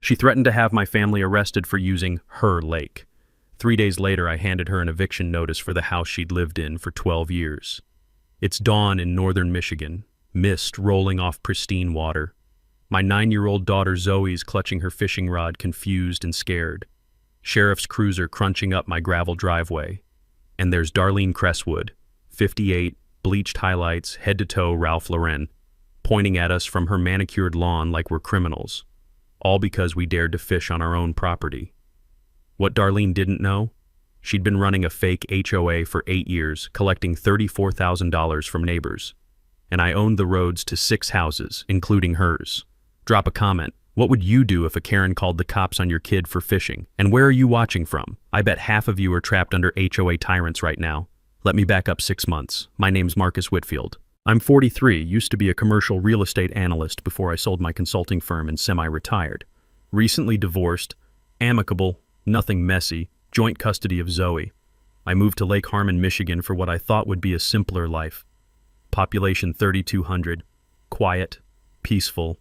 She threatened to have my family arrested for using her lake. 3 days later, I handed her an eviction notice for the house she'd lived in for 12 years. It's dawn in northern Michigan, mist rolling off pristine water. My 9-year-old daughter Zoe's clutching her fishing rod, confused and scared. Sheriff's cruiser crunching up my gravel driveway. And there's Darlene Cresswood, 58, bleached highlights, head-to-toe Ralph Lauren, pointing at us from her manicured lawn like we're criminals. All because we dared to fish on our own property. What Darlene didn't know? She'd been running a fake HOA for 8 years, collecting $34,000 from neighbors. And I owned the roads to 6 houses, including hers. Drop a comment. What would you do if a Karen called the cops on your kid for fishing? And where are you watching from? I bet half of you are trapped under HOA tyrants right now. Let me back up 6 months. My name's Marcus Whitfield. I'm 43, used to be a commercial real estate analyst before I sold my consulting firm and semi-retired. Recently divorced, amicable, nothing messy, joint custody of Zoe. I moved to Lake Harmon, Michigan for what I thought would be a simpler life. Population 3,200, quiet, peaceful.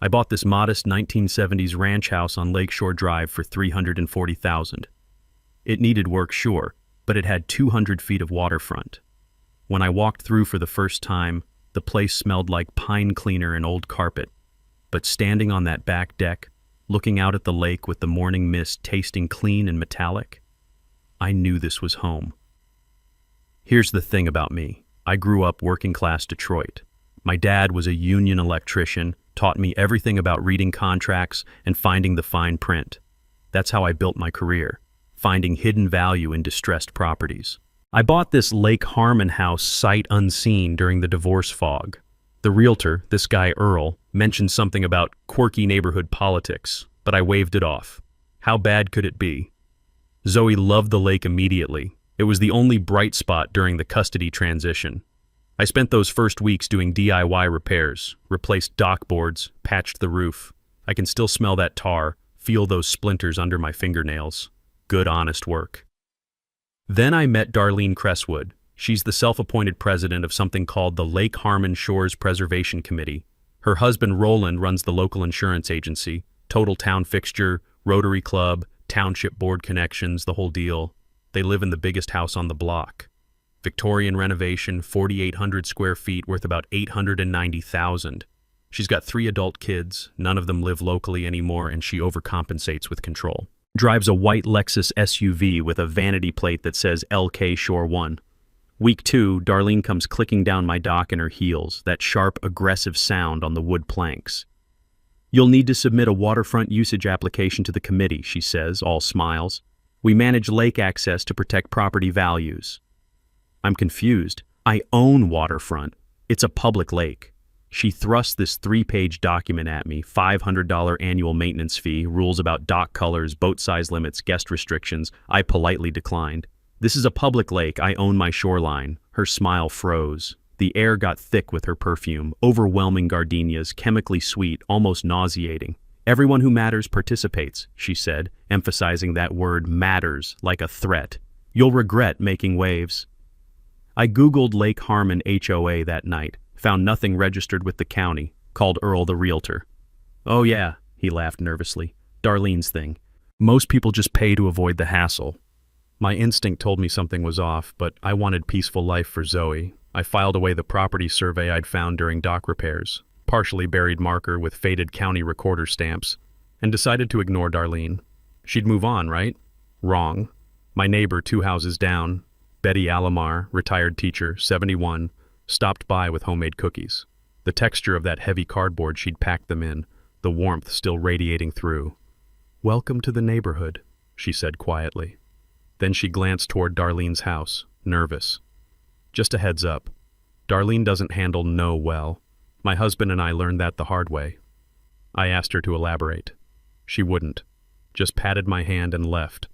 I bought this modest 1970s ranch house on Lakeshore Drive for $340,000. It needed work, sure, but it had 200 feet of waterfront. When I walked through for the first time, the place smelled like pine cleaner and old carpet. But standing on that back deck, looking out at the lake with the morning mist tasting clean and metallic, I knew this was home. Here's the thing about me. I grew up working-class Detroit. My dad was a union electrician, taught me everything about reading contracts and finding the fine print. That's how I built my career, finding hidden value in distressed properties. I bought this Lake Harmon house sight unseen during the divorce fog. The realtor, this guy Earl, mentioned something about quirky neighborhood politics, but I waved it off. How bad could it be? Zoe loved the lake immediately. It was the only bright spot during the custody transition. I spent those first weeks doing DIY repairs, replaced dock boards, patched the roof. I can still smell that tar, feel those splinters under my fingernails. Good, honest work. Then I met Darlene Cresswood. She's the self-appointed president of something called the Lake Harmon Shores Preservation Committee. Her husband Roland runs the local insurance agency, total town fixture, Rotary Club, township board connections, the whole deal. They live in the biggest house on the block. Victorian renovation, 4,800 square feet, worth about $890,000. She's got 3 adult kids, none of them live locally anymore, and she overcompensates with control. Drives a white Lexus SUV with a vanity plate that says LK Shore 1. Week 2, Darlene comes clicking down my dock in her heels, that sharp, aggressive sound on the wood planks. You'll need to submit a waterfront usage application to the committee, she says, all smiles. We manage lake access to protect property values. I'm confused. I own waterfront. It's a public lake. She thrusts this 3-page document at me, $500 annual maintenance fee, rules about dock colors, boat size limits, guest restrictions. I politely declined. This is a public lake. I own my shoreline. Her smile froze. The air got thick with her perfume, overwhelming gardenias, chemically sweet, almost nauseating. Everyone who matters participates, she said, emphasizing that word matters like a threat. You'll regret making waves. I Googled Lake Harmon HOA that night, found nothing registered with the county, called Earl the realtor. Oh yeah, he laughed nervously. Darlene's thing. Most people just pay to avoid the hassle. My instinct told me something was off, but I wanted peaceful life for Zoe. I filed away the property survey I'd found during dock repairs, partially buried marker with faded county recorder stamps, and decided to ignore Darlene. She'd move on, right? Wrong. My neighbor 2 houses down, Betty Alomar, retired teacher, 71, stopped by with homemade cookies. The texture of that heavy cardboard she'd packed them in, the warmth still radiating through. Welcome to the neighborhood, she said quietly. Then she glanced toward Darlene's house, nervous. Just a heads up. Darlene doesn't handle no well. My husband and I learned that the hard way. I asked her to elaborate. She wouldn't. Just patted my hand and left.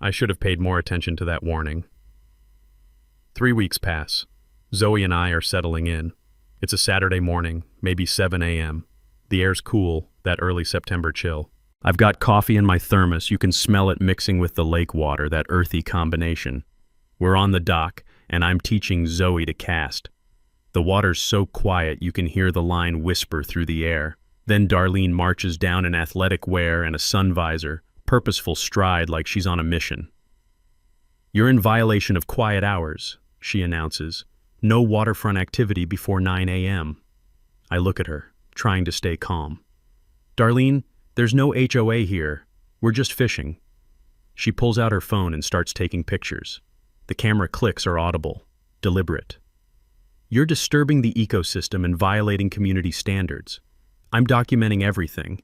I should have paid more attention to that warning. 3 weeks pass. Zoe and I are settling in. It's a Saturday morning, maybe 7 a.m. The air's cool, that early September chill. I've got coffee in my thermos. You can smell it mixing with the lake water, that earthy combination. We're on the dock, and I'm teaching Zoe to cast. The water's so quiet you can hear the line whisper through the air. Then Darlene marches down in athletic wear and a sun visor, purposeful stride like she's on a mission. "You're in violation of quiet hours," she announces. "No waterfront activity before 9 a.m. I look at her, trying to stay calm. "Darlene, there's no HOA here. We're just fishing." She pulls out her phone and starts taking pictures. The camera clicks are audible, deliberate. "You're disturbing the ecosystem and violating community standards. I'm documenting everything."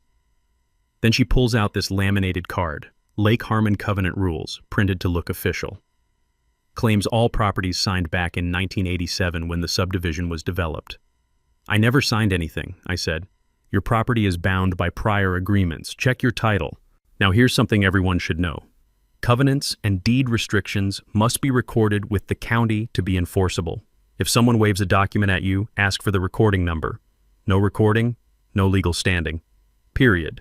Then she pulls out this laminated card, Lake Harmon Covenant Rules, printed to look official. Claims all properties signed back in 1987 when the subdivision was developed. "I never signed anything," I said. "Your property is bound by prior agreements. Check your title." Now here's something everyone should know. Covenants and deed restrictions must be recorded with the county to be enforceable. If someone waves a document at you, ask for the recording number. No recording, no legal standing. Period.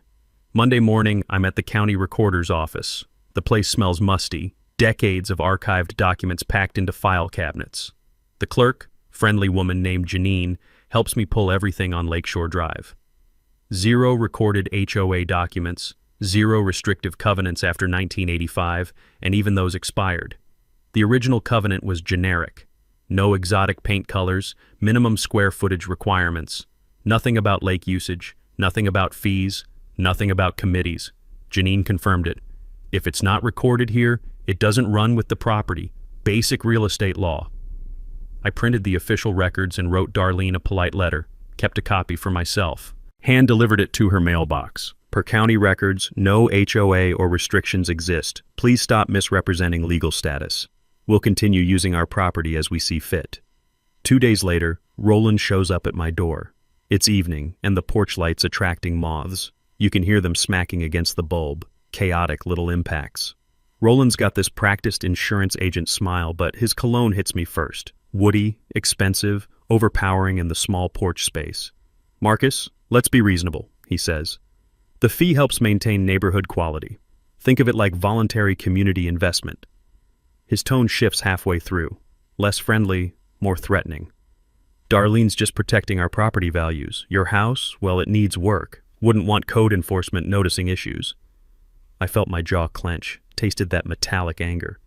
Monday morning, I'm at the county recorder's office. The place smells musty, decades of archived documents packed into file cabinets. The clerk, friendly woman named Janine, helps me pull everything on Lakeshore Drive. 0 recorded HOA documents, 0 restrictive covenants after 1985, and even those expired. The original covenant was generic. No exotic paint colors, minimum square footage requirements. Nothing about lake usage, nothing about fees, nothing about committees. Janine confirmed it. If it's not recorded here, it doesn't run with the property. Basic real estate law. I printed the official records and wrote Darlene a polite letter, kept a copy for myself. Hand-delivered it to her mailbox. Per county records, no HOA or restrictions exist. Please stop misrepresenting legal status. We'll continue using our property as we see fit. 2 days later, Roland shows up at my door. It's evening, and the porch light's attracting moths. You can hear them smacking against the bulb. Chaotic little impacts. Roland's got this practiced insurance agent smile, but his cologne hits me first. Woody, expensive, overpowering in the small porch space. "Marcus, let's be reasonable," he says. "The fee helps maintain neighborhood quality. Think of it like voluntary community investment." His tone shifts halfway through. Less friendly, more threatening. "Darlene's just protecting our property values. Your house, well, it needs work. Wouldn't want code enforcement noticing issues." I felt my jaw clench, tasted that metallic anger.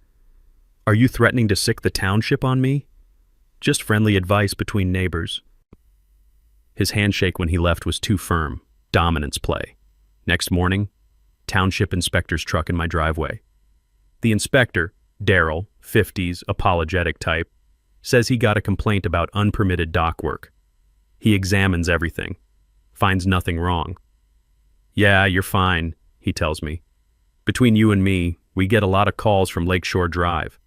"Are you threatening to sick the township on me?" "Just friendly advice between neighbors." His handshake when he left was too firm. Dominance play. Next morning, township inspector's truck in my driveway. The inspector, Daryl, 50s, apologetic type, says he got a complaint about unpermitted dock work. He examines everything, finds nothing wrong. "Yeah, you're fine," he tells me. "Between you and me, we get a lot of calls from Lakeshore Drive.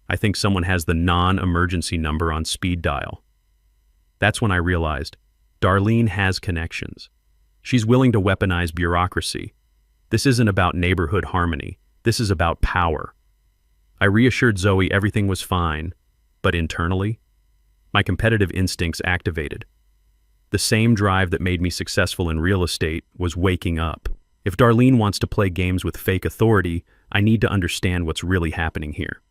I think someone has the non-emergency number on speed dial." That's when I realized Darlene has connections. She's willing to weaponize bureaucracy. This isn't about neighborhood harmony. This is about power. I reassured Zoe everything was fine, but internally, my competitive instincts activated. The same drive that made me successful in real estate was waking up. If Darlene wants to play games with fake authority, I need to understand what's really happening here.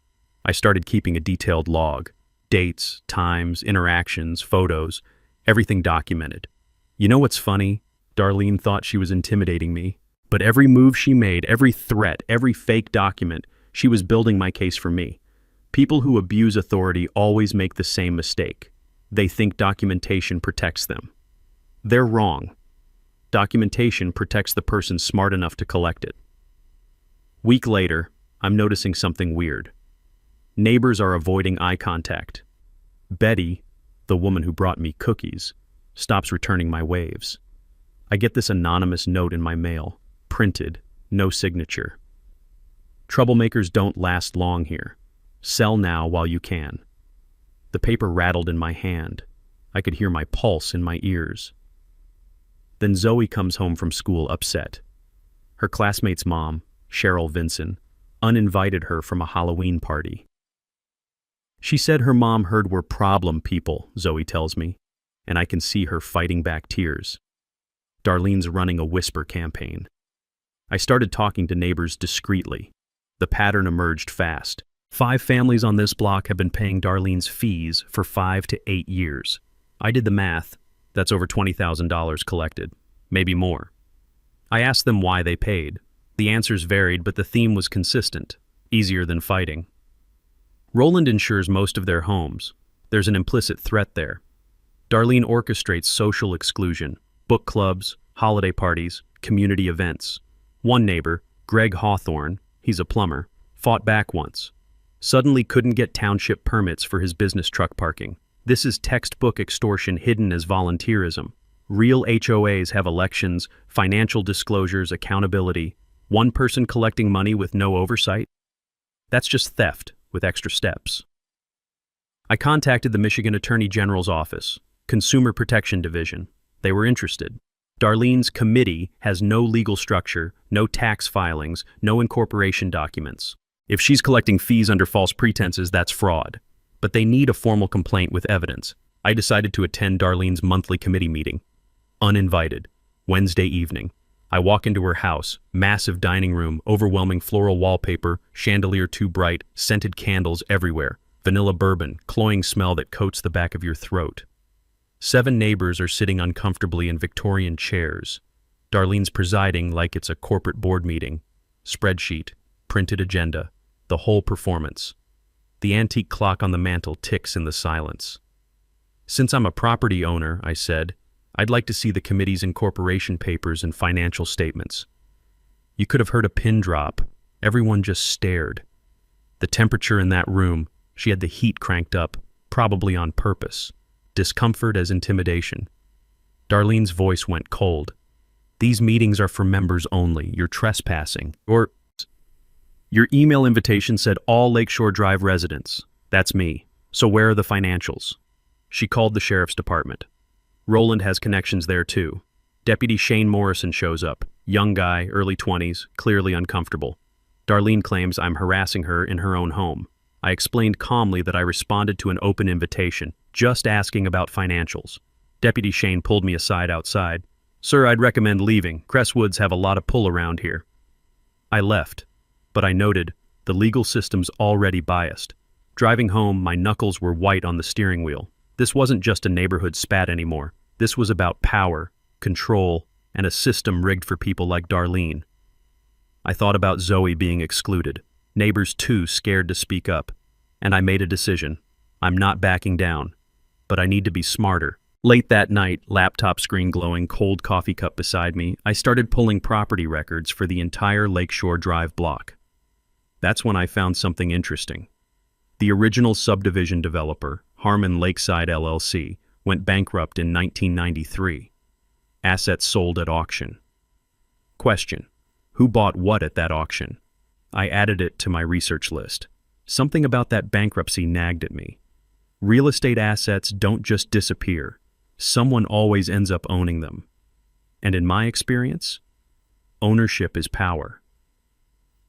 I started keeping a detailed log. Dates, times, interactions, photos, everything documented. You know what's funny? Darlene thought she was intimidating me, but every move she made, every threat, every fake document, she was building my case for me. People who abuse authority always make the same mistake. They think documentation protects them. They're wrong. Documentation protects the person smart enough to collect it. Week later, I'm noticing something weird. Neighbors are avoiding eye contact. Betty, the woman who brought me cookies, stops returning my waves. I get this anonymous note in my mail, printed, no signature. "Troublemakers don't last long here. Sell now while you can." The paper rattled in my hand. I could hear my pulse in my ears. Then Zoe comes home from school upset. Her classmate's mom, Cheryl Vinson, uninvited her from a Halloween party. She said her mom heard we're problem people, Zoe tells me, and I can see her fighting back tears. Darlene's running a whisper campaign. I started talking to neighbors discreetly. The pattern emerged fast. 5 families on this block have been paying Darlene's fees for 5 to 8 years. I did the math. That's over $20,000 collected. maybe more. I asked them why they paid. The answers varied, but the theme was consistent: easier than fighting. Roland insures most of their homes. There's an implicit threat there. Darlene orchestrates social exclusion, book clubs, holiday parties, community events. One neighbor, Greg Hawthorne, he's a plumber, fought back once. Suddenly couldn't get township permits for his business truck parking. This is textbook extortion hidden as volunteerism. Real HOAs have elections, financial disclosures, accountability. One person collecting money with no oversight? That's just theft with extra steps. I contacted the Michigan Attorney General's office, Consumer Protection Division. They were interested. Darlene's committee has no legal structure, no tax filings, no incorporation documents. If she's collecting fees under false pretenses, that's fraud. But they need a formal complaint with evidence. I decided to attend Darlene's monthly committee meeting. Uninvited. Wednesday evening. I walk into her house, massive dining room, overwhelming floral wallpaper, chandelier too bright, scented candles everywhere, vanilla bourbon, cloying smell that coats the back of your throat. 7 neighbors are sitting uncomfortably in Victorian chairs. Darlene's presiding like it's a corporate board meeting. Spreadsheet, printed agenda, the whole performance. The antique clock on the mantel ticks in the silence. Since I'm a property owner, I said, I'd like to see the committee's incorporation papers and financial statements. You could have heard a pin drop. Everyone just stared. The temperature in that room, she had the heat cranked up, probably on purpose. Discomfort as intimidation. Darlene's voice went cold. These meetings are for members only. You're trespassing. Your email invitation said all Lakeshore Drive residents. That's me. So where are the financials? She called the sheriff's department. Roland has connections there too. Deputy Shane Morrison shows up. Young guy, early 20s, clearly uncomfortable. Darlene claims I'm harassing her in her own home. I explained calmly that I responded to an open invitation, just asking about financials. Deputy Shane pulled me aside outside. Sir, I'd recommend leaving. Crestwoods have a lot of pull around here. I left, but I noted the legal system's already biased. Driving home, my knuckles were white on the steering wheel. This wasn't just a neighborhood spat anymore. This was about power, control, and a system rigged for people like Darlene. I thought about Zoe being excluded. Neighbors too scared to speak up. And I made a decision. I'm not backing down. But I need to be smarter. Late that night, laptop screen glowing, cold coffee cup beside me, I started pulling property records for the entire Lakeshore Drive block. That's when I found something interesting. The original subdivision developer, Harmon Lakeside LLC, went bankrupt in 1993. Assets sold at auction. Question: who bought what at that auction? I added it to my research list. Something about that bankruptcy nagged at me. Real estate assets don't just disappear. Someone always ends up owning them. And in my experience, ownership is power.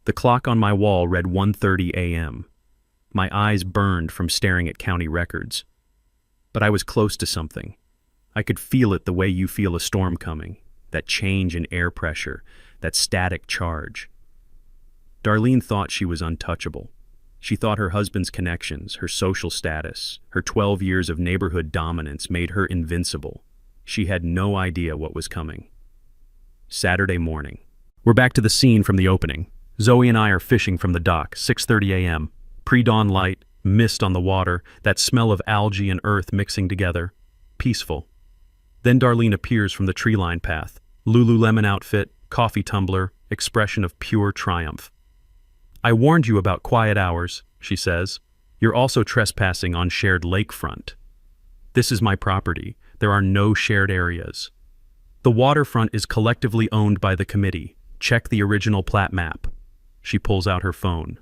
The clock on my wall read 1:30 a.m. My eyes burned from staring at county records. But I was close to something. I could feel it the way you feel a storm coming, that change in air pressure, that static charge. Darlene thought she was untouchable. She thought her husband's connections, her social status, her 12 years of neighborhood dominance made her invincible. She had no idea what was coming. Saturday morning. We're back to the scene from the opening. Zoe and I are fishing from the dock, 6:30 a.m. Pre-dawn light, mist on the water, that smell of algae and earth mixing together. Peaceful. Then Darlene appears from the tree-line path. Lululemon outfit, coffee tumbler, expression of pure triumph. I warned you about quiet hours, she says. You're also trespassing on shared lakefront. This is my property. There are no shared areas. The waterfront is collectively owned by the committee. Check the original plat map. She pulls out her phone.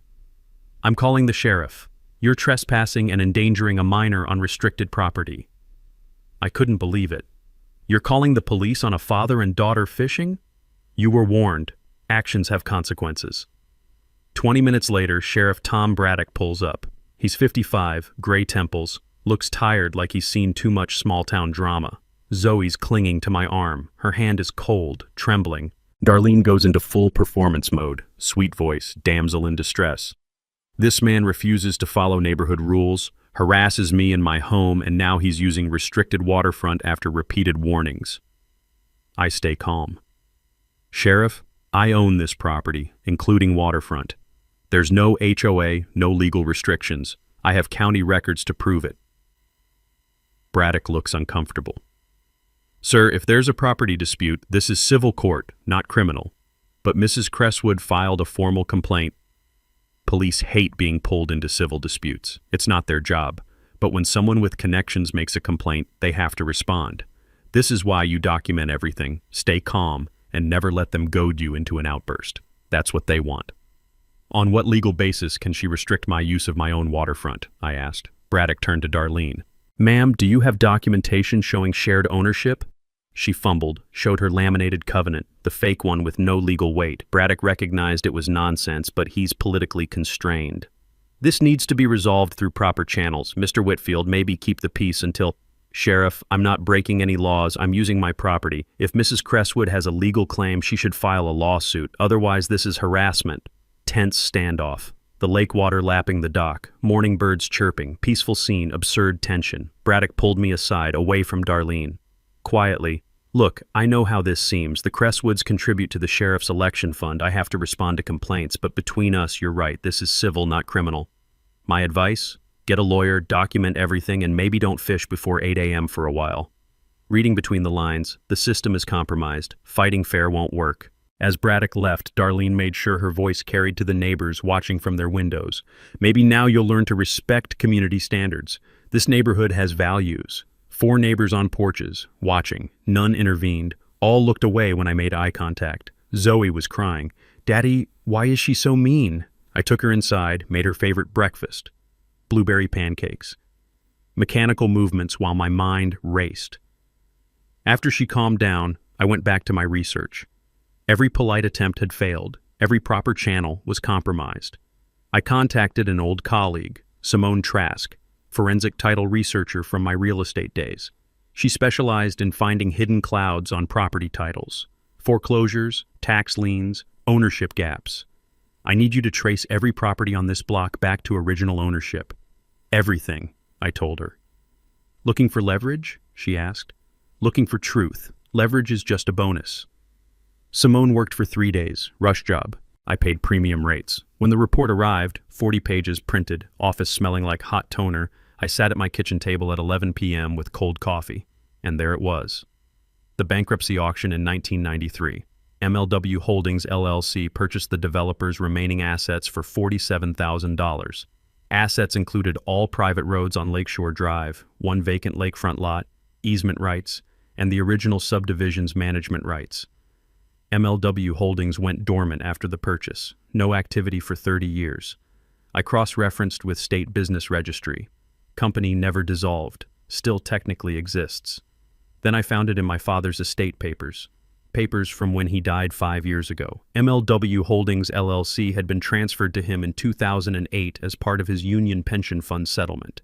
I'm calling the sheriff. You're trespassing and endangering a minor on restricted property. I couldn't believe it. You're calling the police on a father and daughter fishing? You were warned. Actions have consequences. 20 minutes later, Sheriff Tom Braddock pulls up. He's 55, gray temples, looks tired like he's seen too much small-town drama. Zoe's clinging to my arm. Her hand is cold, trembling. Darlene goes into full performance mode, sweet voice, damsel in distress. This man refuses to follow neighborhood rules, harasses me in my home, and now he's using restricted waterfront after repeated warnings. I stay calm. Sheriff, I own this property, including waterfront. There's no HOA, no legal restrictions. I have county records to prove it. Braddock looks uncomfortable. Sir, if there's a property dispute, this is civil court, not criminal. But Mrs. Cresswood filed a formal complaint. Police hate being pulled into civil disputes. It's not their job. But when someone with connections makes a complaint, they have to respond. This is why you document everything, stay calm, and never let them goad you into an outburst. That's what they want. On what legal basis can she restrict my use of my own waterfront? I asked. Braddock turned to Darlene. Ma'am, do you have documentation showing shared ownership? She fumbled, showed her laminated covenant, the fake one with no legal weight. Braddock recognized it was nonsense, but he's politically constrained. This needs to be resolved through proper channels. Mr. Whitfield, maybe keep the peace until... Sheriff, I'm not breaking any laws. I'm using my property. If Mrs. Cresswood has a legal claim, she should file a lawsuit. Otherwise, this is harassment. Tense standoff. The lake water lapping the dock. Morning birds chirping. Peaceful scene. Absurd tension. Braddock pulled me aside, away from Darlene. Quietly, look, I know how this seems. The Cresswoods contribute to the sheriff's election fund. I have to respond to complaints, but between us, you're right. This is civil, not criminal. My advice? Get a lawyer, document everything, and maybe don't fish before 8 a.m. for a while. Reading between the lines, the system is compromised. Fighting fair won't work. As Braddock left, Darlene made sure her voice carried to the neighbors watching from their windows. Maybe now you'll learn to respect community standards. This neighborhood has values. 4 neighbors on porches, watching. None intervened. All looked away when I made eye contact. Zoe was crying. Daddy, why is she so mean? I took her inside, made her favorite breakfast. Blueberry pancakes. Mechanical movements while my mind raced. After she calmed down, I went back to my research. Every polite attempt had failed. Every proper channel was compromised. I contacted an old colleague, Simone Trask, forensic title researcher from my real estate days. She specialized in finding hidden clouds on property titles, foreclosures, tax liens, ownership gaps. I need you to trace every property on this block back to original ownership. Everything, I told her. Looking for leverage? She asked. Looking for truth. Leverage is just a bonus. Simone worked for 3 days, rush job. I paid premium rates. When the report arrived, 40 pages printed, office smelling like hot toner, I sat at my kitchen table at 11 p.m. with cold coffee. And there it was. The bankruptcy auction in 1993. MLW Holdings LLC purchased the developer's remaining assets for $47,000. Assets included all private roads on Lakeshore Drive, 1 vacant lakefront lot, easement rights, and the original subdivision's management rights. MLW Holdings went dormant after the purchase, no activity for 30 years. I cross-referenced with State Business Registry. Company never dissolved, still technically exists. Then I found it in my father's estate papers. Papers from when he died 5 years ago. MLW Holdings LLC had been transferred to him in 2008 as part of his union pension fund settlement.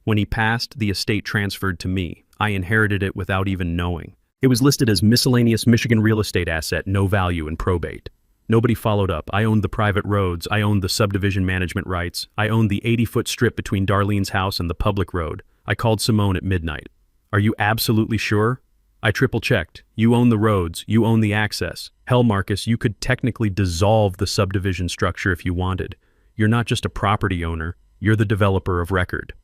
When he passed, the estate transferred to me. I inherited it without even knowing. It was listed as miscellaneous Michigan real estate asset, no value in probate. Nobody followed up. I owned the private roads. I owned the subdivision management rights. I owned the 80-foot strip between Darlene's house and the public road. I called Simone at midnight. Are you absolutely sure? I triple-checked. You own the roads. You own the access. Hell, Marcus, you could technically dissolve the subdivision structure if you wanted. You're not just a property owner. You're the developer of record.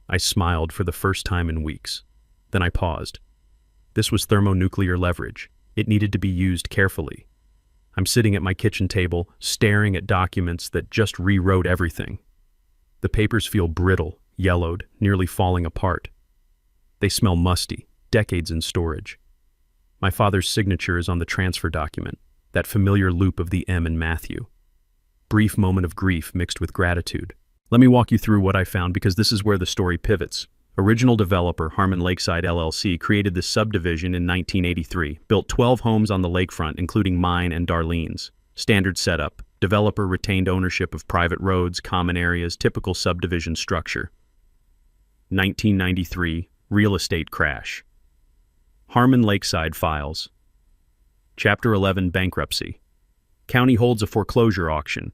I smiled for the first time in weeks. Then I paused. This was thermonuclear leverage. It needed to be used carefully. I'm sitting at my kitchen table, staring at documents that just rewrote everything. The papers feel brittle, yellowed, nearly falling apart. They smell musty. Decades in storage. My father's signature is on the transfer document, that familiar loop of the M in Matthew. Brief moment of grief mixed with gratitude. Let me walk you through what I found because this is where the story pivots. Original developer Harmon Lakeside LLC created this subdivision in 1983, built 12 homes on the lakefront including mine and Darlene's. Standard setup. Developer retained ownership of private roads, common areas, typical subdivision structure. 1993, real estate crash. Harmon Lakeside files. Chapter 11 bankruptcy. County holds a foreclosure auction.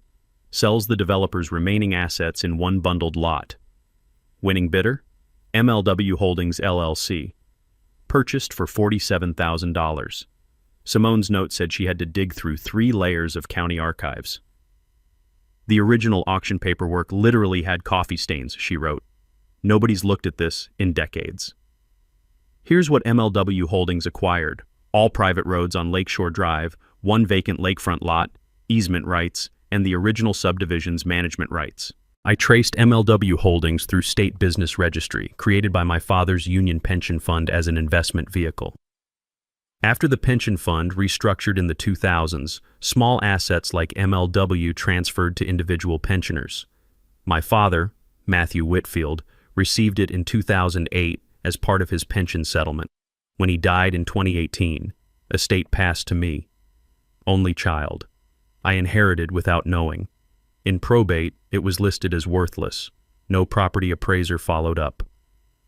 Sells the developer's remaining assets in one bundled lot. Winning bidder? MLW Holdings LLC. purchased for $47,000. Simone's note said she had to dig through 3 layers of county archives. The original auction paperwork literally had coffee stains, she wrote. Nobody's looked at this in decades. Here's what MLW Holdings acquired: all private roads on Lakeshore Drive, 1 vacant lakefront lot, easement rights, and the original subdivision's management rights. I traced MLW Holdings through State Business Registry, created by my father's union pension fund as an investment vehicle. After the pension fund restructured in the 2000s, small assets like MLW transferred to individual pensioners. My father, Matthew Whitfield, received it in 2008 as part of his pension settlement. When he died in 2018, estate passed to me. Only child. I inherited without knowing. In probate, it was listed as worthless. No property appraiser followed up.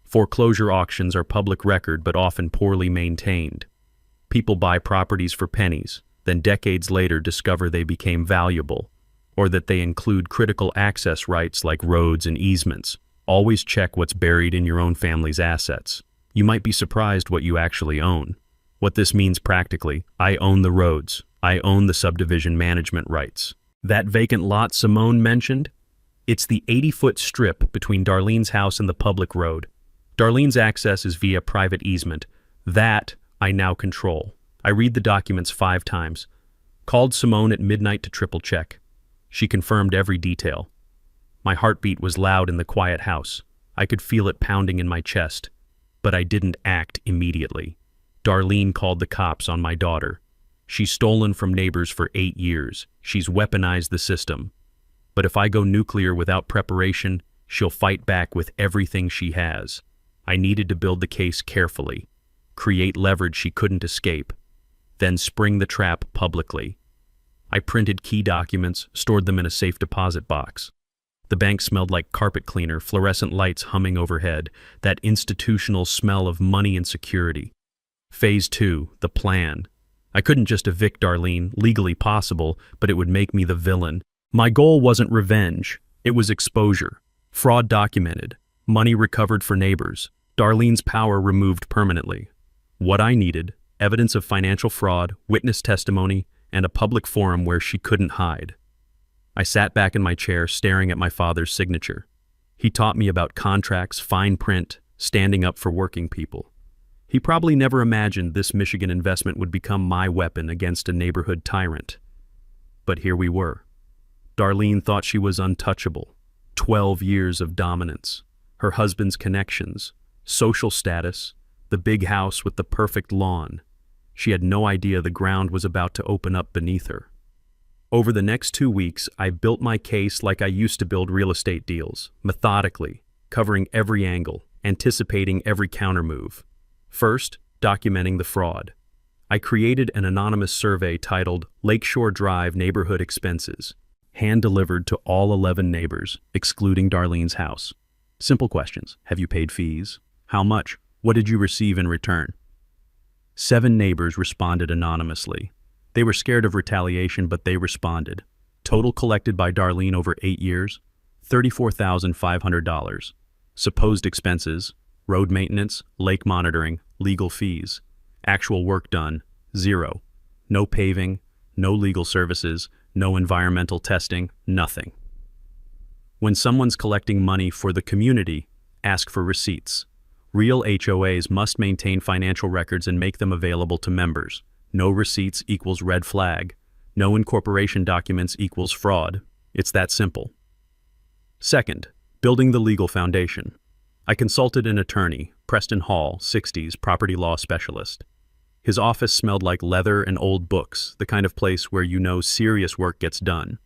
Foreclosure auctions are public record but often poorly maintained. People buy properties for pennies, then decades later discover they became valuable, or that they include critical access rights like roads and easements. Always check what's buried in your own family's assets. You might be surprised what you actually own. What this means practically: I own the roads. I own the subdivision management rights. That vacant lot Simone mentioned? It's the 80-foot strip between Darlene's house and the public road. Darlene's access is via private easement. That I now control. I read the documents 5 times. Called Simone at midnight to triple check. She confirmed every detail. My heartbeat was loud in the quiet house. I could feel it pounding in my chest. But I didn't act immediately. Darlene called the cops on my daughter. She's stolen from neighbors for 8 years. She's weaponized the system. But if I go nuclear without preparation, she'll fight back with everything she has. I needed to build the case carefully, create leverage she couldn't escape, then spring the trap publicly. I printed key documents, stored them in a safe deposit box. The bank smelled like carpet cleaner, fluorescent lights humming overhead, that institutional smell of money and security. Phase 2, the plan. I couldn't just evict Darlene, legally possible, but it would make me the villain. My goal wasn't revenge, it was exposure. Fraud documented, money recovered for neighbors, Darlene's power removed permanently. What I needed: evidence of financial fraud, witness testimony, and a public forum where she couldn't hide. I sat back in my chair staring at my father's signature. He taught me about contracts, fine print, standing up for working people. He probably never imagined this Michigan investment would become my weapon against a neighborhood tyrant. But here we were. Darlene thought she was untouchable. 12 years of dominance. Her husband's connections, social status, the big house with the perfect lawn. She had no idea the ground was about to open up beneath her. Over the next 2 weeks, I built my case like I used to build real estate deals, methodically, covering every angle, anticipating every countermove. First, documenting the fraud. I created an anonymous survey titled Lakeshore Drive Neighborhood Expenses, hand-delivered to all 11 neighbors, excluding Darlene's house. Simple questions. Have you paid fees? How much? What did you receive in return? 7 neighbors responded anonymously. They were scared of retaliation, but they responded. Total collected by Darlene over 8 years, $34,500. Supposed expenses: road maintenance, lake monitoring, legal fees. Actual work done: 0. No paving, no legal services, no environmental testing, nothing. When someone's collecting money for the community, ask for receipts. Real HOAs must maintain financial records and make them available to members. No receipts equals red flag. No incorporation documents equals fraud. It's that simple. Second, building the legal foundation. I consulted an attorney, Preston Hall, 60s, property law specialist. His office smelled like leather and old books, the kind of place where you know serious work gets done.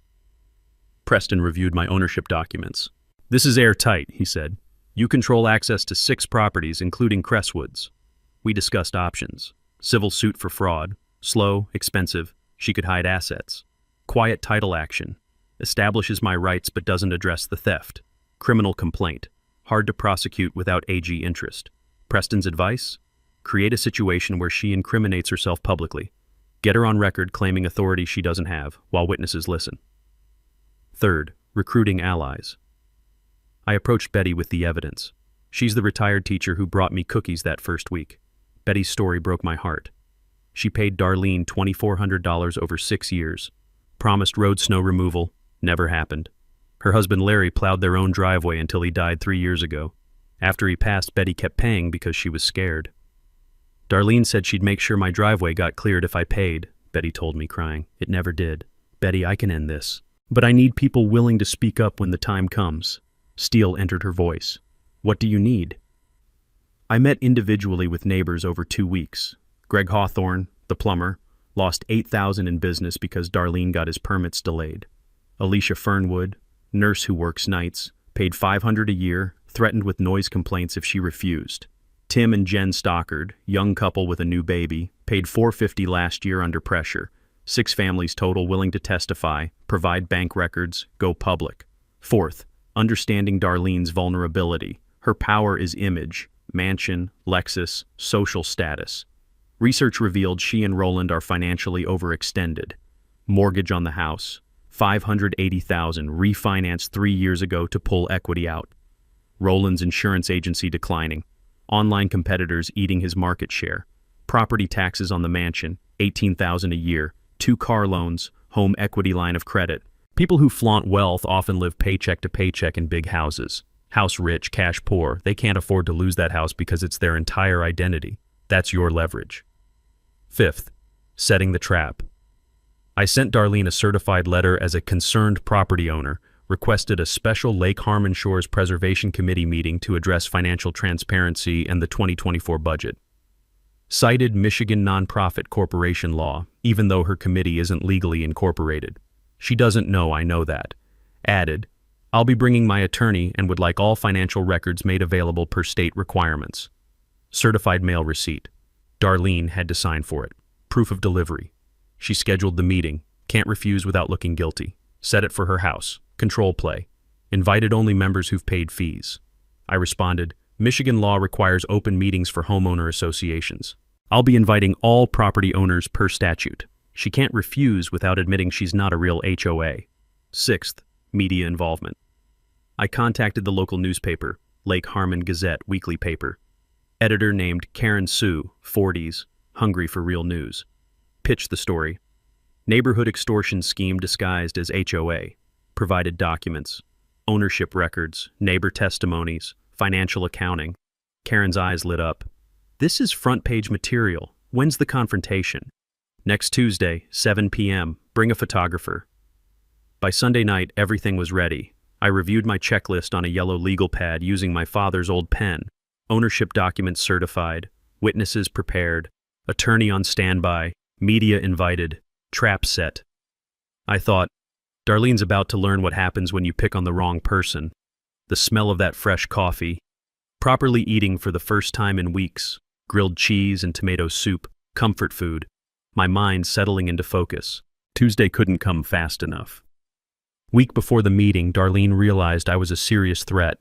Preston reviewed my ownership documents. "This is airtight," he said. "You control access to 6 properties, including Crestwoods." We discussed options. Civil suit for fraud. Slow, expensive. She could hide assets. Quiet title action. Establishes my rights but doesn't address the theft. Criminal complaint. Hard to prosecute without AG interest. Preston's advice? Create a situation where she incriminates herself publicly. Get her on record claiming authority she doesn't have, while witnesses listen. Third, recruiting allies. I approached Betty with the evidence. She's the retired teacher who brought me cookies that first week. Betty's story broke my heart. She paid Darlene $2,400 over 6 years. Promised road snow removal, never happened. Her husband Larry plowed their own driveway until he died 3 years ago. After he passed, Betty kept paying because she was scared. Darlene said she'd make sure my driveway got cleared if I paid, Betty told me, crying. It never did. Betty, I can end this. But I need people willing to speak up when the time comes. Steel entered her voice. What do you need? I met individually with neighbors over 2 weeks. Greg Hawthorne, the plumber, lost $8,000 in business because Darlene got his permits delayed. Alicia Fernwood, nurse who works nights, paid $500 a year, threatened with noise complaints if she refused. Tim and Jen Stockard, young couple with a new baby, paid $450 last year under pressure. 6 families total willing to testify, provide bank records, go public. Fourth, understanding Darlene's vulnerability. Her power is image, mansion, Lexus, social status. Research revealed she and Roland are financially overextended. Mortgage on the house, $580,000, refinanced 3 years ago to pull equity out. Roland's insurance agency declining. Online competitors eating his market share. Property taxes on the mansion, $18,000 a year. 2 car loans, home equity line of credit. People who flaunt wealth often live paycheck to paycheck in big houses. House rich, cash poor. They can't afford to lose that house because it's their entire identity. That's your leverage. Fifth, setting the trap. I sent Darlene a certified letter as a concerned property owner, requested a special Lake Harmon Shores Preservation Committee meeting to address financial transparency and the 2024 budget. Cited Michigan nonprofit corporation law, even though her committee isn't legally incorporated. She doesn't know I know that. Added, I'll be bringing my attorney and would like all financial records made available per state requirements. Certified mail receipt. Darlene had to sign for it. Proof of delivery. She scheduled the meeting. Can't refuse without looking guilty. Set it for her house. Control play. Invited only members who've paid fees. I responded, Michigan law requires open meetings for homeowner associations. I'll be inviting all property owners per statute. She can't refuse without admitting she's not a real HOA. Sixth, media involvement. I contacted the local newspaper, Lake Harmon Gazette weekly paper. Editor named Karen Sue, 40s, hungry for real news. Pitched the story. Neighborhood extortion scheme disguised as HOA. Provided documents, ownership records, neighbor testimonies, financial accounting. Karen's eyes lit up. This is front page material. When's the confrontation? Next Tuesday, 7 p.m. Bring a photographer. By Sunday night, everything was ready. I reviewed my checklist on a yellow legal pad using my father's old pen. Ownership documents certified, witnesses prepared, attorney on standby, media invited, trap set. I thought, Darlene's about to learn what happens when you pick on the wrong person. The smell of that fresh coffee. Properly eating for the first time in weeks. Grilled cheese and tomato soup. Comfort food. My mind settling into focus. Tuesday couldn't come fast enough. Week before the meeting, Darlene realized I was a serious threat.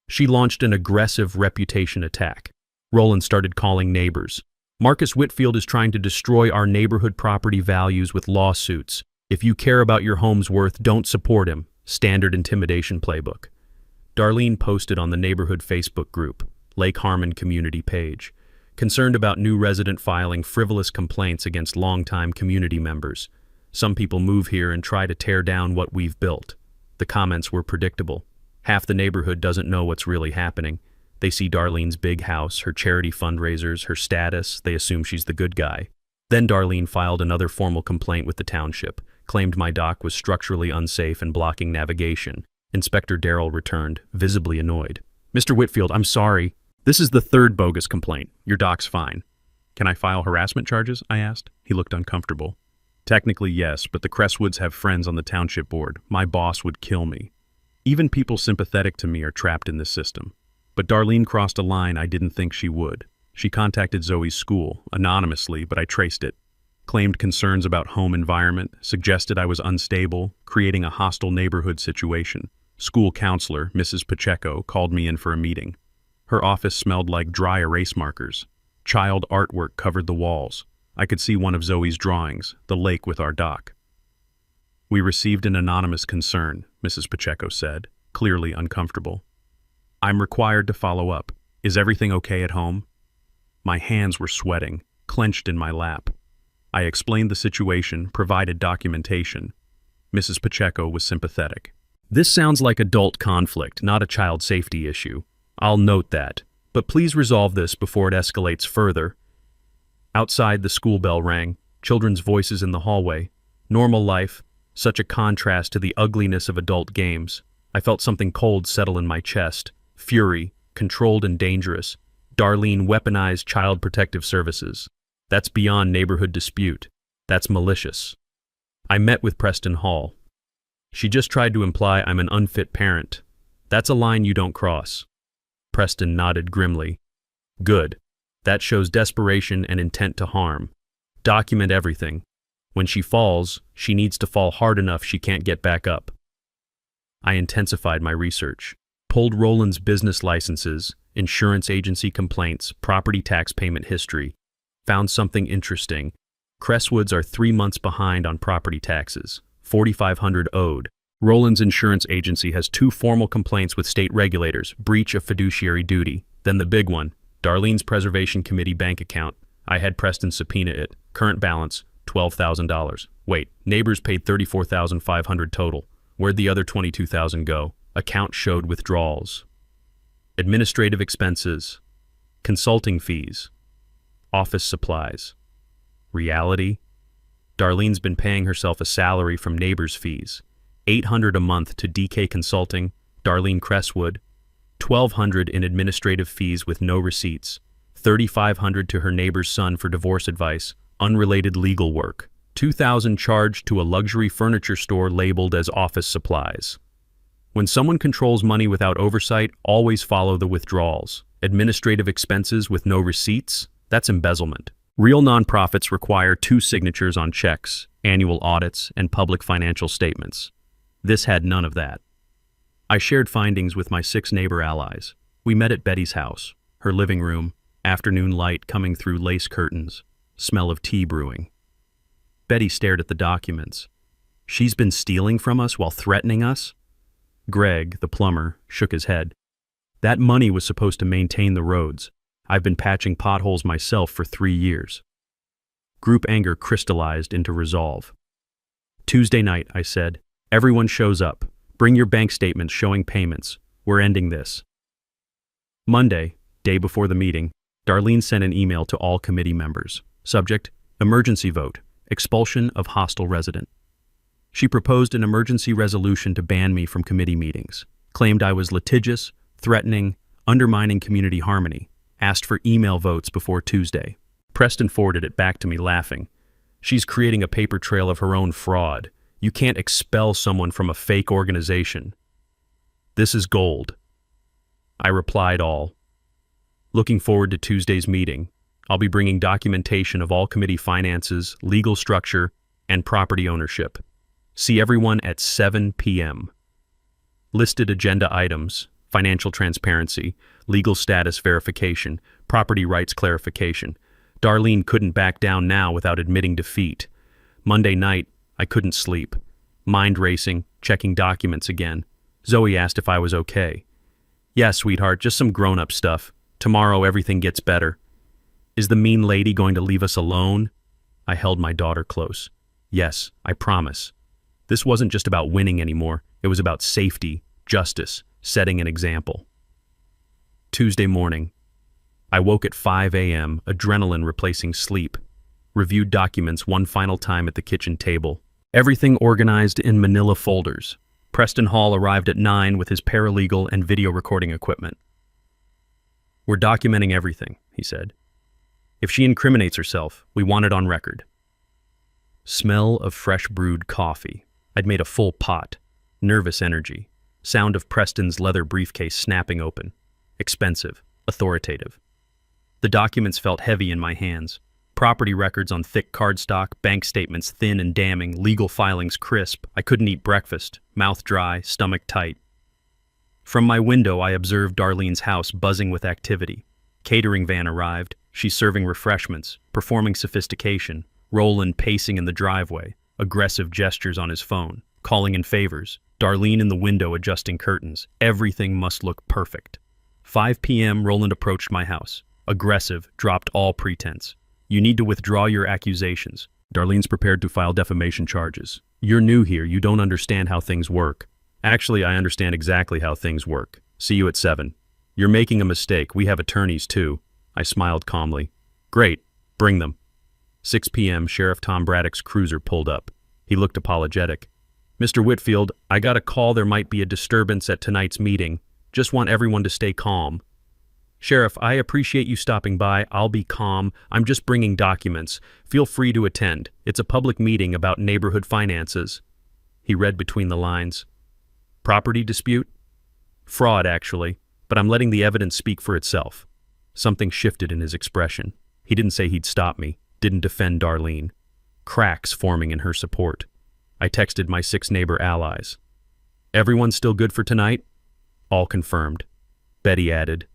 She launched an aggressive reputation attack. Roland started calling neighbors. Marcus Whitfield is trying to destroy our neighborhood property values with lawsuits. If you care about your home's worth, don't support him. Standard intimidation playbook. Darlene posted on the neighborhood Facebook group, Lake Harmon community page, concerned about new resident filing frivolous complaints against longtime community members. Some people move here and try to tear down what we've built. The comments were predictable. Half the neighborhood doesn't know what's really happening. They see Darlene's big house, her charity fundraisers, her status. They assume she's the good guy. Then Darlene filed another formal complaint with the township, claimed my dock was structurally unsafe and blocking navigation. Inspector Darrell returned, visibly annoyed. Mr. Whitfield, I'm sorry. This is the 3rd bogus complaint. Your dock's fine. Can I file harassment charges? I asked. He looked uncomfortable. Technically, yes, but the Crestwoods have friends on the township board. My boss would kill me. Even people sympathetic to me are trapped in this system. But Darlene crossed a line I didn't think she would. She contacted Zoe's school, anonymously, but I traced it. Claimed concerns about home environment, suggested I was unstable, creating a hostile neighborhood situation. School counselor, Mrs. Pacheco, called me in for a meeting. Her office smelled like dry erase markers. Child artwork covered the walls. I could see one of Zoe's drawings, the lake with our dock. We received an anonymous concern, Mrs. Pacheco said, clearly uncomfortable. I'm required to follow up. Is everything okay at home? My hands were sweating, clenched in my lap. I explained the situation, provided documentation. Mrs. Pacheco was sympathetic. This sounds like adult conflict, not a child safety issue. I'll note that, but please resolve this before it escalates further. Outside, the school bell rang, children's voices in the hallway. Normal life, such a contrast to the ugliness of adult games. I felt something cold settle in my chest. Fury, controlled and dangerous. Darlene weaponized Child Protective Services. That's beyond neighborhood dispute. That's malicious. I met with Preston Hall. She just tried to imply I'm an unfit parent. That's a line you don't cross. Preston nodded grimly. Good. That shows desperation and intent to harm. Document everything. When she falls, she needs to fall hard enough she can't get back up. I intensified my research. Pulled Roland's business licenses, insurance agency complaints, property tax payment history. Found something interesting. Crestwoods are 3 months behind on property taxes. $4,500 owed. Roland's insurance agency has 2 formal complaints with state regulators, breach of fiduciary duty. Then the big one, Darlene's Preservation Committee bank account. I had Preston subpoena it. Current balance, $12,000. Wait, neighbors paid $34,500 total. Where'd the other $22,000 go? Account showed withdrawals. Administrative expenses. Consulting fees. Office supplies. Reality? Darlene's been paying herself a salary from neighbors' fees. $800 a month to DK Consulting, Darlene Crestwood, $1,200 in administrative fees with no receipts, $3,500 to her neighbor's son for divorce advice, unrelated legal work, $2,000 charged to a luxury furniture store labeled as office supplies. When someone controls money without oversight, always follow the withdrawals. Administrative expenses with no receipts, that's embezzlement. Real nonprofits require 2 signatures on checks, annual audits, and public financial statements. This had none of that. I shared findings with my 6 neighbor allies. We met at Betty's house, her living room, afternoon light coming through lace curtains, smell of tea brewing. Betty stared at the documents. She's been stealing from us while threatening us? Greg, the plumber, shook his head. That money was supposed to maintain the roads. I've been patching potholes myself for 3 years. Group anger crystallized into resolve. Tuesday night, I said, everyone shows up. Bring your bank statements showing payments. We're ending this. Monday, day before the meeting, Darlene sent an email to all committee members. Subject, emergency vote, expulsion of hostile resident. She proposed an emergency resolution to ban me from committee meetings, claimed I was litigious, threatening, undermining community harmony, asked for email votes before Tuesday. Preston forwarded it back to me laughing. She's creating a paper trail of her own fraud. You can't expel someone from a fake organization. This is gold. I replied all. Looking forward to Tuesday's meeting. I'll be bringing documentation of all committee finances, legal structure, and property ownership. See everyone at 7 p.m. Listed agenda items: financial transparency, legal status verification, property rights clarification. Darlene couldn't back down now without admitting defeat. Monday night, I couldn't sleep. Mind racing, checking documents again. Zoe asked if I was okay. Yeah, sweetheart, just some grown-up stuff. Tomorrow everything gets better. Is the mean lady going to leave us alone? I held my daughter close. Yes, I promise. This wasn't just about winning anymore. It was about safety, justice, setting an example. Tuesday morning. I woke at 5 a.m., adrenaline replacing sleep. Reviewed documents one final time at the kitchen table. Everything organized in manila folders. Preston Hall arrived at 9 with his paralegal and video recording equipment. We're documenting everything, he said. If she incriminates herself, we want it on record. Smell of fresh brewed coffee. I'd made a full pot. Nervous energy. Sound of Preston's leather briefcase snapping open. Expensive. Authoritative. The documents felt heavy in my hands. Property records on thick cardstock, bank statements thin and damning, legal filings crisp. I couldn't eat breakfast. Mouth dry, stomach tight. From my window, I observed Darlene's house buzzing with activity. Catering van arrived. She's serving refreshments, performing sophistication. Roland pacing in the driveway, aggressive gestures on his phone, calling in favors. Darlene in the window adjusting curtains. Everything must look perfect. 5 p.m., Roland approached my house. aggressive, dropped all pretense. You need to withdraw your accusations. Darlene's prepared to file defamation charges. You're new here, you don't understand how things work. Actually, I understand exactly how things work. See you at 7. You're making a mistake, we have attorneys too. I smiled calmly. Great, bring them. 6 p.m., Sheriff Tom Braddock's cruiser pulled up. He looked apologetic. Mr. Whitfield, I got a call there might be a disturbance at tonight's meeting. Just want everyone to stay calm. Sheriff, I appreciate you stopping by. I'll be calm. I'm just bringing documents. Feel free to attend. It's a public meeting about neighborhood finances. He read between the lines. Property dispute? Fraud, actually, but I'm letting the evidence speak for itself. Something shifted in his expression. He didn't say he'd stop me, didn't defend Darlene. Cracks forming in her support. I texted my 6 neighbor allies. Everyone still good for tonight? All confirmed. Betty added,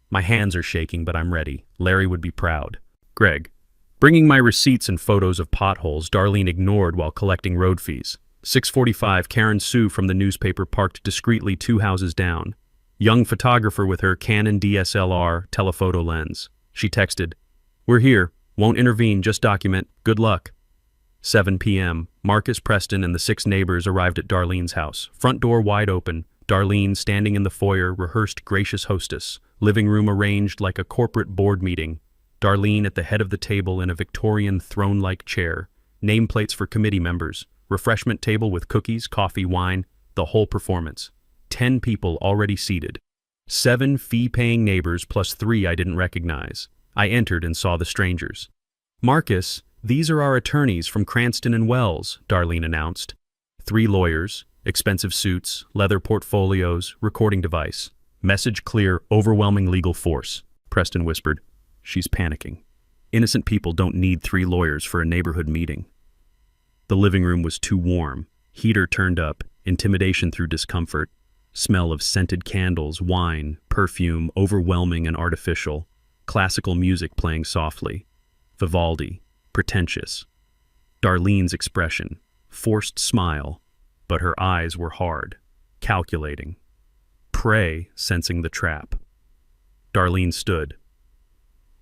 my hands are shaking, but I'm ready. Larry would be proud. Greg, bringing my receipts and photos of potholes Darlene ignored while collecting road fees. 6:45, Karen Sue from the newspaper parked discreetly 2 houses down. Young photographer with her Canon DSLR telephoto lens. She texted, we're here. Won't intervene, just document. Good luck. 7 p.m., Marcus Preston and the 6 neighbors arrived at Darlene's house. Front door wide open. Darlene standing in the foyer, rehearsed gracious hostess. Living room arranged like a corporate board meeting. Darlene at the head of the table in a Victorian throne-like chair. Nameplates for committee members. Refreshment table with cookies, coffee, wine. The whole performance. 10 people already seated. 7 fee-paying neighbors plus 3 I didn't recognize. I entered and saw the strangers. Marcus, these are our attorneys from Cranston and Wells, Darlene announced. 3 lawyers, expensive suits, leather portfolios, recording device. Message clear, overwhelming legal force. Preston whispered, she's panicking. Innocent people don't need 3 lawyers for a neighborhood meeting. The living room was too warm. Heater turned up, intimidation through discomfort. Smell of scented candles, wine, perfume, overwhelming and artificial. Classical music playing softly. Vivaldi, pretentious. Darlene's expression, forced smile, but her eyes were hard, calculating. Prey, sensing the trap. Darlene stood.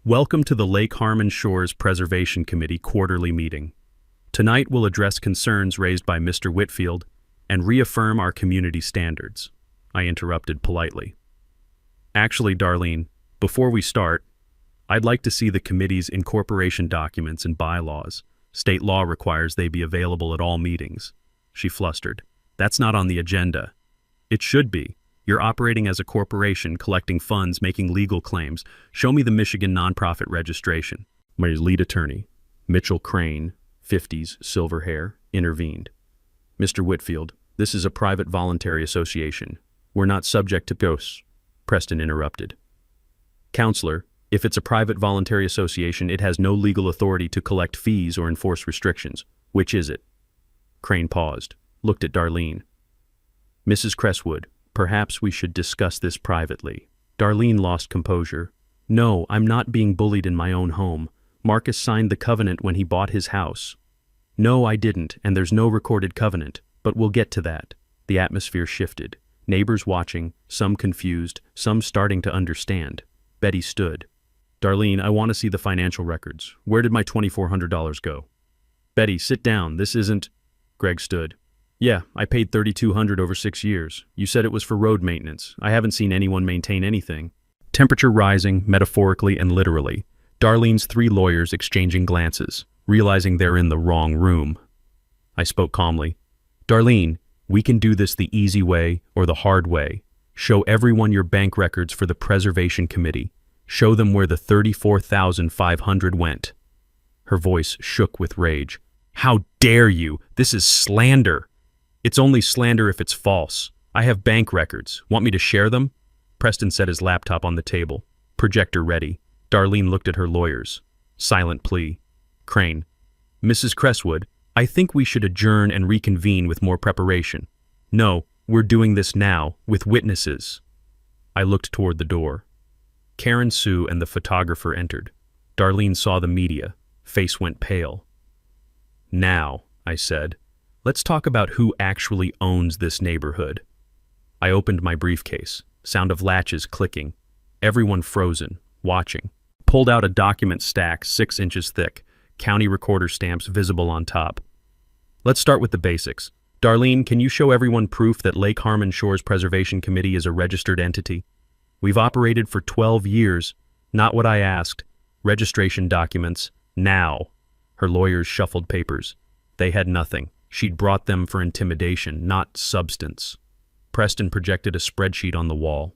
Welcome to the Lake Harmon Shores Preservation Committee quarterly meeting. Tonight we'll address concerns raised by Mr. Whitfield and reaffirm our community standards. I interrupted politely. Actually, Darlene, before we start, I'd like to see the committee's incorporation documents and bylaws. State law requires they be available at all meetings. She flustered. That's not on the agenda. It should be. You're operating as a corporation, collecting funds, making legal claims. Show me the Michigan nonprofit registration. My lead attorney, Mitchell Crane, 50s, silver hair, intervened. Mr. Whitfield, this is a private voluntary association. We're not subject to ghosts. Preston interrupted. Counselor, if it's a private voluntary association, it has no legal authority to collect fees or enforce restrictions. Which is it? Crane paused, looked at Darlene. Mrs. Cresswood, perhaps we should discuss this privately. Darlene lost composure. No, I'm not being bullied in my own home. Marcus signed the covenant when he bought his house. No, I didn't, and there's no recorded covenant, but we'll get to that. The atmosphere shifted. Neighbors watching, some confused, some starting to understand. Betty stood. Darlene, I want to see the financial records. Where did my $2,400 go? Betty, sit down. This isn't... Greg stood. Yeah, I paid $3,200 over 6 years. You said it was for road maintenance. I haven't seen anyone maintain anything. Temperature rising, metaphorically and literally. Darlene's 3 lawyers exchanging glances, realizing they're in the wrong room. I spoke calmly. Darlene, we can do this the easy way or the hard way. Show everyone your bank records for the Preservation Committee. Show them where the $34,500 went. Her voice shook with rage. How dare you? This is slander. It's only slander if it's false. I have bank records. Want me to share them? Preston set his laptop on the table. Projector ready. Darlene looked at her lawyers. Silent plea. Crane. Mrs. Cresswood, I think we should adjourn and reconvene with more preparation. No, we're doing this now, with witnesses. I looked toward the door. Karen Sue and the photographer entered. Darlene saw the media. Face went pale. Now, I said, let's talk about who actually owns this neighborhood. I opened my briefcase. Sound of latches clicking. Everyone frozen, watching. pulled out a document stack 6 inches thick, county recorder stamps visible on top. Let's start with the basics. Darlene, can you show everyone proof that Lake Harmon Shores Preservation Committee is a registered entity? We've operated for 12 years. Not what I asked. Registration documents. Now. Her lawyers shuffled papers. They had nothing. She'd brought them for intimidation, not substance. Preston projected a spreadsheet on the wall.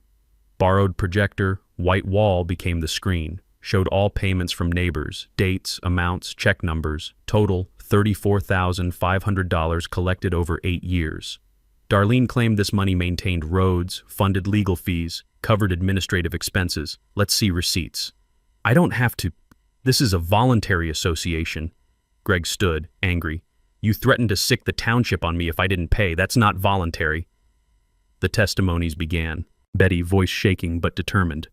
Borrowed projector, white wall became the screen. Showed all payments from neighbors, dates, amounts, check numbers. Total, $34,500 collected over 8 years. Darlene claimed this money maintained roads, funded legal fees, covered administrative expenses. Let's see receipts. I don't have to. This is a voluntary association. Greg stood, angry. You threatened to sick the township on me if I didn't pay. That's not voluntary. The testimonies began. Betty, voice shaking but determined.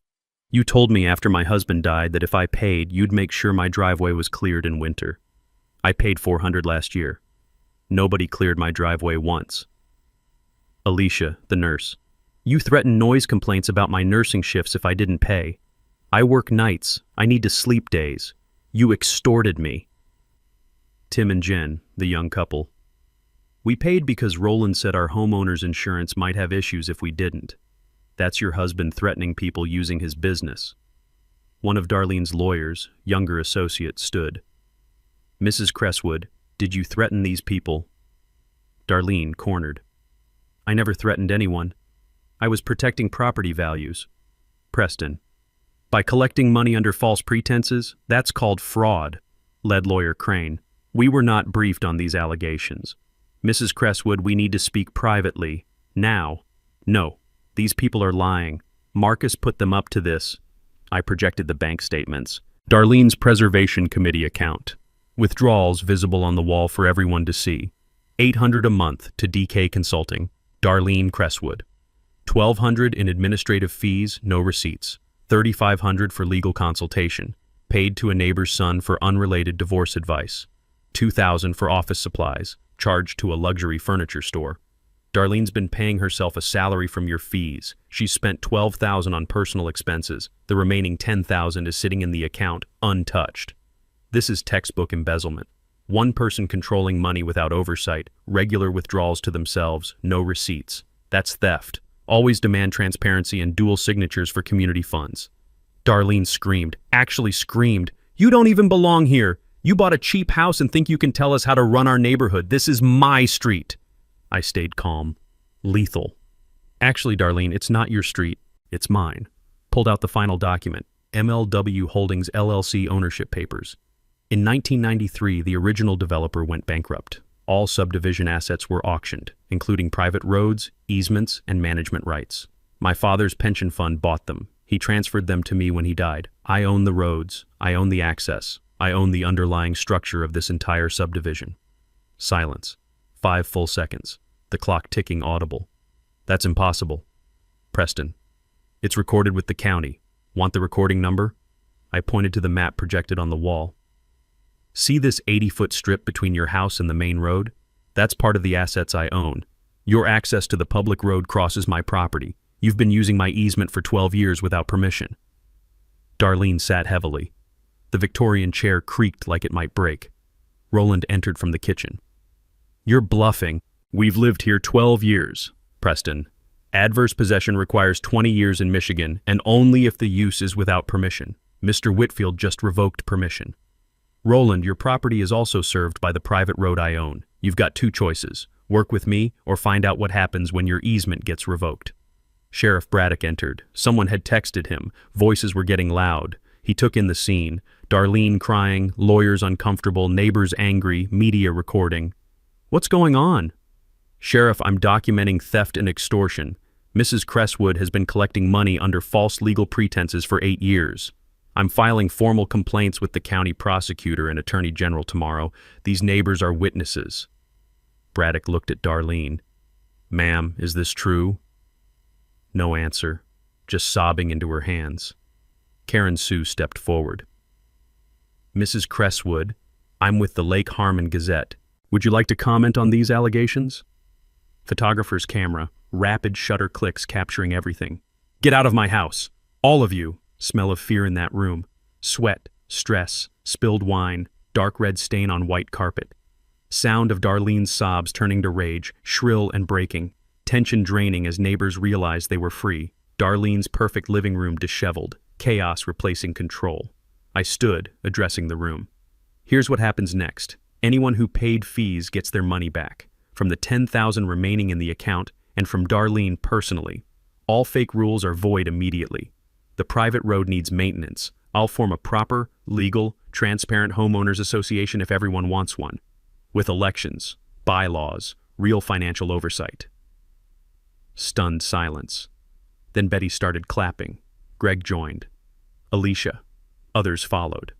You told me after my husband died that if I paid, you'd make sure my driveway was cleared in winter. I paid $400 last year. Nobody cleared my driveway once. Alicia, the nurse. You threatened noise complaints about my nursing shifts if I didn't pay. I work nights. I need to sleep days. You extorted me. Tim and Jen, the young couple. We paid because Roland said our homeowner's insurance might have issues if we didn't. That's your husband threatening people using his business. One of Darlene's lawyers, younger associate, stood. Mrs. Cresswood, did you threaten these people? Darlene cornered. I never threatened anyone. I was protecting property values. Preston. By collecting money under false pretenses, that's called fraud, led lawyer Crane. We were not briefed on these allegations. Mrs. Cresswood, we need to speak privately. Now. No, these people are lying. Marcus put them up to this. I projected the bank statements. Darlene's Preservation Committee account. Withdrawals visible on the wall for everyone to see. $800 a month to DK Consulting. Darlene Cresswood. $1,200 in administrative fees, no receipts. $3,500 for legal consultation. Paid to a neighbor's son for unrelated divorce advice. $2,000 for office supplies. Charged to a luxury furniture store. Darlene's been paying herself a salary from your fees. She's spent $12,000 on personal expenses. The remaining $10,000 is sitting in the account, untouched. This is textbook embezzlement. One person controlling money without oversight, regular withdrawals to themselves, no receipts. That's theft. Always demand transparency and dual signatures for community funds. Darlene screamed, actually screamed, "You don't even belong here. You bought a cheap house and think you can tell us how to run our neighborhood. This is my street." I stayed calm. Lethal. Actually, Darlene, it's not your street. It's mine. Pulled out the final document. MLW Holdings LLC ownership papers. In 1993, the original developer went bankrupt. All subdivision assets were auctioned, including private roads, easements, and management rights. My father's pension fund bought them. He transferred them to me when he died. I own the roads. I own the access. I own the underlying structure of this entire subdivision. Silence. 5 full seconds. The clock ticking audible. That's impossible. Preston. It's recorded with the county. Want the recording number? I pointed to the map projected on the wall. See this 80-foot strip between your house and the main road? That's part of the assets I own. Your access to the public road crosses my property. You've been using my easement for 12 years without permission. Darlene sat heavily. The Victorian chair creaked like it might break. Roland entered from the kitchen. You're bluffing. We've lived here 12 years, Preston. Adverse possession requires 20 years in Michigan, and only if the use is without permission. Mr. Whitfield just revoked permission. Roland, your property is also served by the private road I own. You've got 2 choices. Work with me or find out what happens when your easement gets revoked. Sheriff Braddock entered. Someone had texted him. Voices were getting loud. He took in the scene. Darlene crying, lawyers uncomfortable, neighbors angry, media recording. What's going on? Sheriff, I'm documenting theft and extortion. Mrs. Cresswood has been collecting money under false legal pretenses for 8 years. I'm filing formal complaints with the county prosecutor and attorney general tomorrow. These neighbors are witnesses. Braddock looked at Darlene. Ma'am, is this true? No answer, just sobbing into her hands. Karen Sue stepped forward. Mrs. Cresswood, I'm with the Lake Harmon Gazette. Would you like to comment on these allegations? Photographer's camera, rapid shutter clicks capturing everything. Get out of my house, all of you. Smell of fear in that room. Sweat, stress, spilled wine, dark red stain on white carpet. Sound of Darlene's sobs turning to rage, shrill and breaking. Tension draining as neighbors realized they were free. Darlene's perfect living room disheveled, chaos replacing control. I stood, addressing the room. Here's what happens next. Anyone who paid fees gets their money back, from the $10,000 remaining in the account and from Darlene personally. All fake rules are void immediately. The private road needs maintenance. I'll form a proper, legal, transparent homeowners association if everyone wants one, with elections, bylaws, real financial oversight. Stunned silence. Then Betty started clapping. Greg joined. Alicia. Others followed.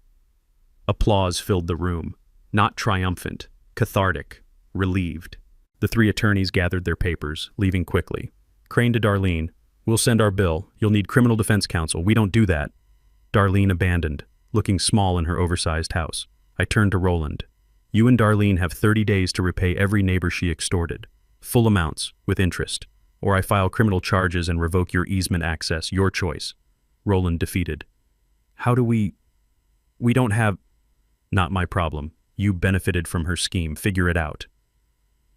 Applause filled the room. Not triumphant, cathartic, relieved. The three attorneys gathered their papers, leaving quickly. Crane to Darlene. We'll send our bill. You'll need criminal defense counsel. We don't do that. Darlene abandoned, looking small in her oversized house. I turned to Roland. You and Darlene have 30 days to repay every neighbor she extorted. Full amounts, with interest. Or I file criminal charges and revoke your easement access, your choice. Roland defeated. How do we don't have... Not my problem. You benefited from her scheme. Figure it out.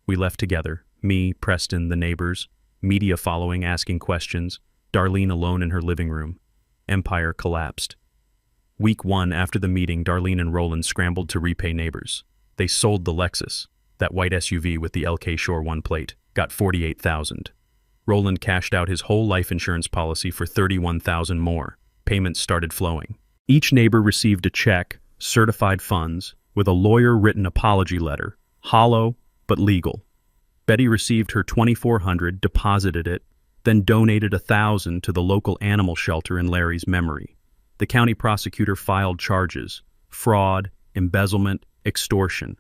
We left together. Me, Preston, the neighbors, media following, asking questions, Darlene alone in her living room. Empire collapsed. Week 1 after the meeting, Darlene and Roland scrambled to repay neighbors. They sold the Lexus, that white SUV with the LK Shore 1 plate, got $48,000. Roland cashed out his whole life insurance policy for $31,000 more. Payments started flowing. Each neighbor received a check, certified funds, with a lawyer-written apology letter, hollow but legal. Betty received her $2,400, deposited it, then donated $1,000 to the local animal shelter in Larry's memory. The county prosecutor filed charges: fraud, embezzlement, extortion.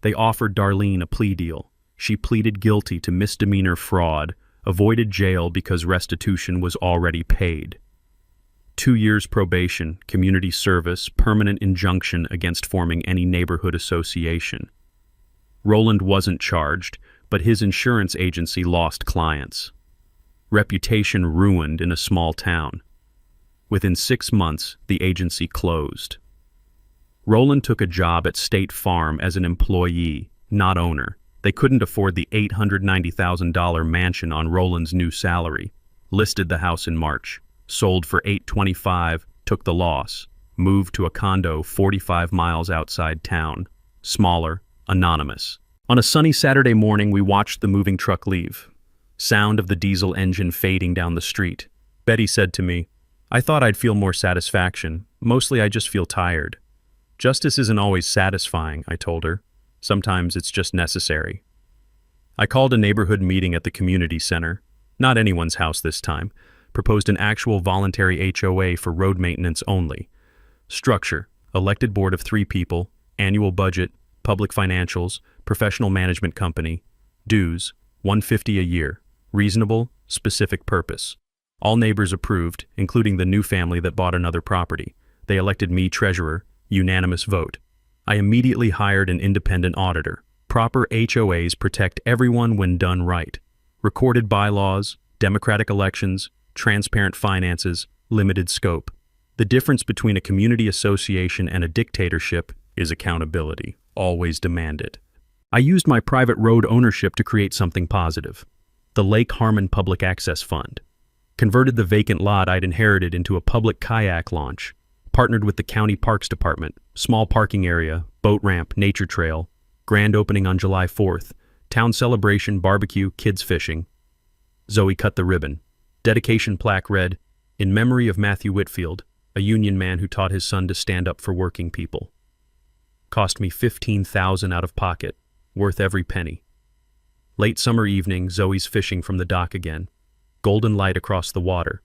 They offered Darlene a plea deal. She pleaded guilty to misdemeanor fraud, avoided jail because restitution was already paid. 2 years probation, community service, permanent injunction against forming any neighborhood association. Roland wasn't charged, but his insurance agency lost clients. Reputation ruined in a small town. Within 6 months, the agency closed. Roland took a job at State Farm as an employee, not owner. They couldn't afford the $890,000 mansion on Roland's new salary. Listed the house in March. Sold for $825,000, took the loss. Moved to a condo 45 miles outside town. Smaller, anonymous. On a sunny Saturday morning, we watched the moving truck leave. Sound of the diesel engine fading down the street. Betty said to me, I thought I'd feel more satisfaction. Mostly I just feel tired. Justice isn't always satisfying, I told her. Sometimes it's just necessary. I called a neighborhood meeting at the community center. Not anyone's house this time. Proposed an actual voluntary HOA for road maintenance only. Structure: elected board of 3 people, annual budget, public financials, professional management company. Dues: $150 a year. Reasonable, specific purpose. All neighbors approved, including the new family that bought another property. They elected me treasurer, unanimous vote. I immediately hired an independent auditor. Proper HOAs protect everyone when done right. Recorded bylaws, democratic elections, transparent finances, limited scope. The difference between a community association and a dictatorship is accountability, always demanded. I used my private road ownership to create something positive. The Lake Harmon Public Access Fund. Converted the vacant lot I'd inherited into a public kayak launch. Partnered with the County Parks Department. Small parking area, boat ramp, nature trail. Grand opening on July 4th. Town celebration, barbecue, kids fishing. Zoe cut the ribbon. Dedication plaque read, "In memory of Matthew Whitfield, a union man who taught his son to stand up for working people." Cost me $15,000 out of pocket, worth every penny. Late summer evening, Zoe's fishing from the dock again. Golden light across the water.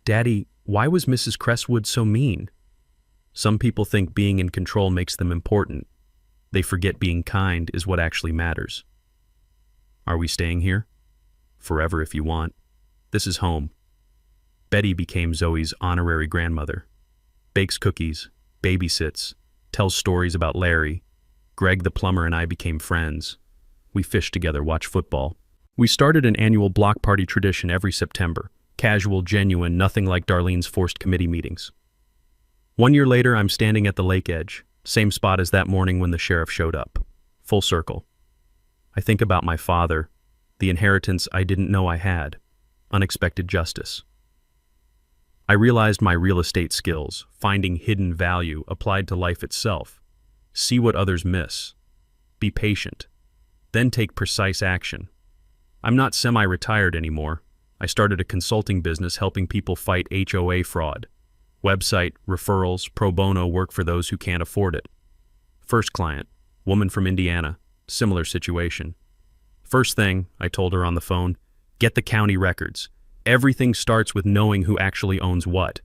Daddy, why was Mrs. Crestwood so mean? Some people think being in control makes them important. They forget being kind is what actually matters. Are we staying here? Forever if you want. This is home. Betty became Zoe's honorary grandmother. Bakes cookies, babysits, tells stories about Larry. Greg the plumber and I became friends. We fished together, watch football. We started an annual block party tradition every September. Casual, genuine, nothing like Darlene's forced committee meetings. 1 year later, I'm standing at the lake edge, same spot as that morning when the sheriff showed up. Full circle. I think about my father, the inheritance I didn't know I had, unexpected justice. I realized my real estate skills, finding hidden value applied to life itself. See what others miss. Be patient. Then take precise action. I'm not semi-retired anymore. I started a consulting business helping people fight HOA fraud. Website, referrals, pro bono work for those who can't afford it. First client, woman from Indiana, similar situation. First thing, I told her on the phone, get the county records. Everything starts with knowing who actually owns what.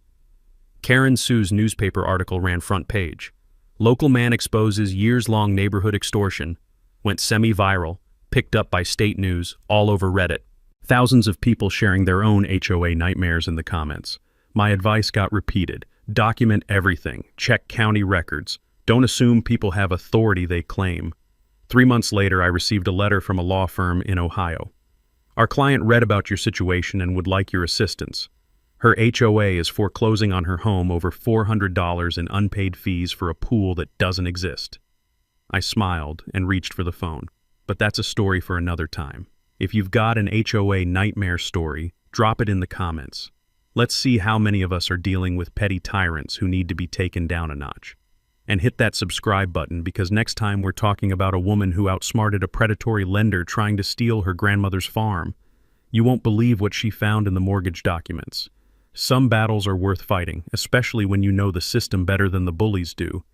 Karen Sue's newspaper article ran front page. Local man exposes years-long neighborhood extortion. Went semi-viral, picked up by state news, all over Reddit. Thousands of people sharing their own HOA nightmares in the comments. My advice got repeated. Document everything. Check county records. Don't assume people have authority they claim. 3 months later, I received a letter from a law firm in Ohio. Our client read about your situation and would like your assistance. Her HOA is foreclosing on her home over $400 in unpaid fees for a pool that doesn't exist. I smiled and reached for the phone. But that's a story for another time. If you've got an HOA nightmare story, drop it in the comments. Let's see how many of us are dealing with petty tyrants who need to be taken down a notch. And hit that subscribe button because next time we're talking about a woman who outsmarted a predatory lender trying to steal her grandmother's farm. You won't believe what she found in the mortgage documents. Some battles are worth fighting, especially when you know the system better than the bullies do.